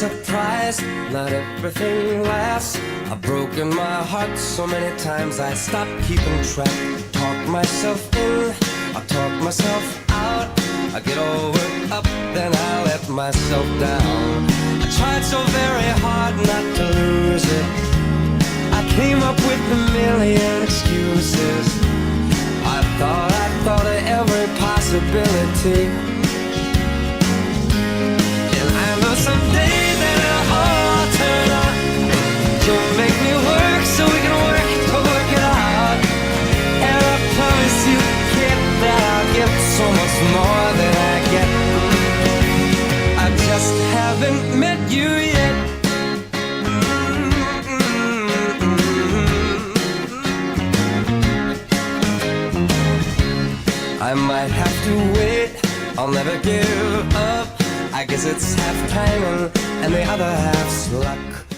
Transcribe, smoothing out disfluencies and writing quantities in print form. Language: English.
surprised, not everything lasts. I've broken my heart so many times I stopped keeping track. Talk myself in, I talk myself out. I get all worked up, then I let myself down. I tried so very hard not to lose it. I came up with a million excuses. I thought of every possibility. And I know someday that it'll all turn out. You'll make me work so we can work to work it out. And I promise you, kid, that I'll give so much more than I get. I just haven't met you yet. I might have to wait, I'll never give up. I guess it's half timing and the other half's luck.